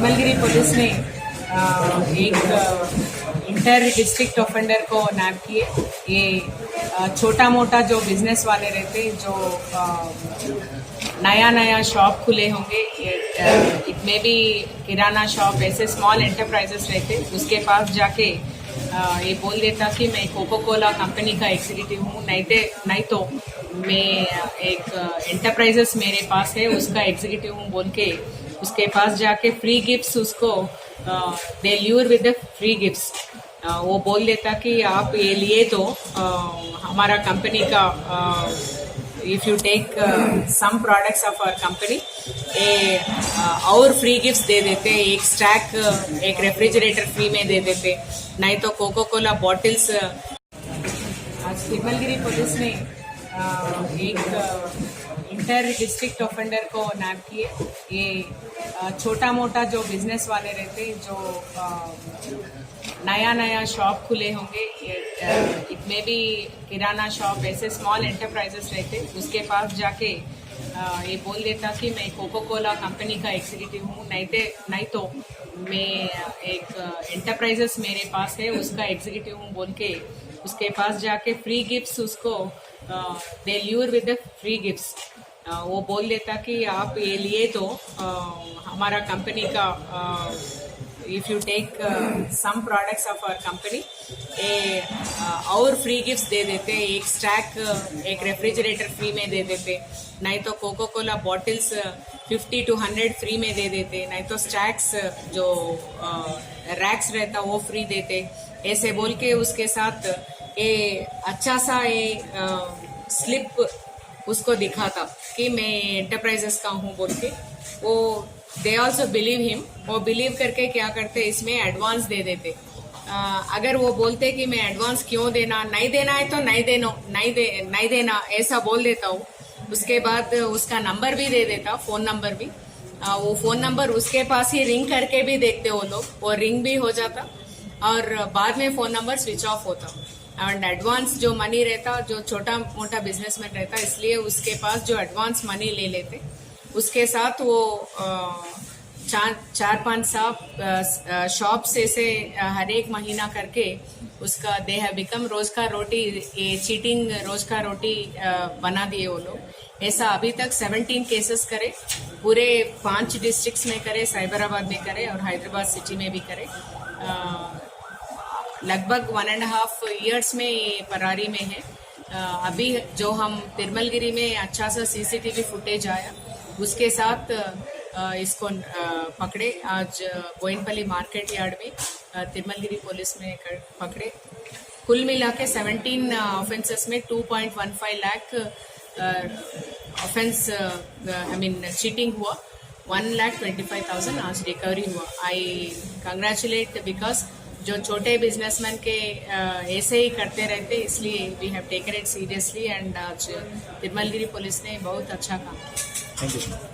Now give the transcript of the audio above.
Tirumalagiri police ने एक inter district offender को नैप किए। ये छोटा मोटा जो बिजनेस वाले रहते जो नया शॉप खुले होंगे, इट में भी किराना शॉप, ऐसे स्मॉल एंटरप्राइजेस रहते, उसके पास जाके ये बोल देता कि मैं कोको कोला कंपनी का एग्जीक्यूटिव हूँ, नहीं तो मैं एक एंटरप्राइजेस मेरे पास है उसका एग्जीक्यूटिव हूँ बोल के उसके पास जाके फ्री गिफ्ट्स उसको दे lure with the free gifts. वो बोल देता कि आप ये लिए तो हमारा कंपनी का if you take some products of our company और फ्री गिफ्ट्स दे देते, एक स्टैक एक रेफ्रिजरेटर फ्री में दे देते, नहीं तो कोको कोला बॉटल्स। आज तिरुमलगिरी पुलिस ने एक इंटर डिस्ट्रिक्ट ऑफेंडर को नैप किए। ये छोटा मोटा जो बिजनेस वाले रहते जो नया शॉप खुले होंगे, इट में भी किराना शॉप, ऐसे स्मॉल एंटरप्राइजेस रहते, उसके पास जाके ये बोल देता कि मैं कोको कोला कंपनी का एग्जीक्यूटिव हूँ, नहीं तो मैं एक एंटरप्राइजेस मेरे पास है उसका एग्जीक्यूटिव हूँ बोल के उसके पास जाके फ्री गिफ्ट्स उसको दे lure with the free gifts. वो बोल देता कि आप ये लिए तो हमारा कंपनी का if you take some products of our company और फ्री गिफ्ट्स दे देते, एक स्टैक एक रेफ्रिजरेटर फ्री में दे देते, नहीं तो Coca Cola bottles 50 to 100 free में दे देते, नहीं तो स्टैक्स जो रैक्स रहता वो फ्री देते। ऐसे बोल के उसके साथ ये अच्छा सा ये स्लिप उसको दिखाता कि मैं एंटरप्राइजेस का हूँ बोल के। वो दे ऑल्सो बिलीव हिम, वो बिलीव करके क्या करते इसमें एडवांस दे देते। अगर वो बोलते कि मैं एडवांस क्यों देना, नहीं देना है तो नहीं देना ऐसा बोल देता हूँ। उसके बाद उसका नंबर भी दे देता, फोन नंबर भी। वो फोन नंबर उसके पास ही रिंग करके भी देखते वो लोग, वो रिंग भी हो जाता और बाद में फोन नंबर स्विच ऑफ होता। एंड एडवांस जो मनी रहता, जो छोटा मोटा बिजनेसमैन रहता, इसलिए उसके पास जो एडवांस मनी ले लेते, उसके साथ वो 4-5 शॉप से हर एक महीना करके उसका दे हैव बिकम रोज का रोटी, ये चीटिंग रोज का रोटी बना दिए वो लोग। ऐसा अभी तक 17 केसेस करे, पूरे 5 डिस्ट्रिक्ट्स में करे, साइबराबाद में करे और हैदराबाद सिटी में भी करे। लगभग 1.5 years में ये परारी में है। अभी जो हम तिरुमलगिरी में अच्छा सा CCTV फुटेज आया उसके साथ इसको पकड़े। आज बोयनपल्ली मार्केट यार्ड में तिरुमलगिरी पुलिस ने पकड़े। कुल मिला के 17 ऑफेंसेस में 2.15 लाख ऑफेंस चीटिंग हुआ। 1,25,000 आज रिकवरी हुआ। आई कंग्रेचुलेट बिकॉज जो छोटे बिजनेसमैन के ऐसे ही करते रहते, इसलिए we have taken it seriously and आज तिरुमलगिरी पुलिस ने बहुत अच्छा काम किया। Thank you.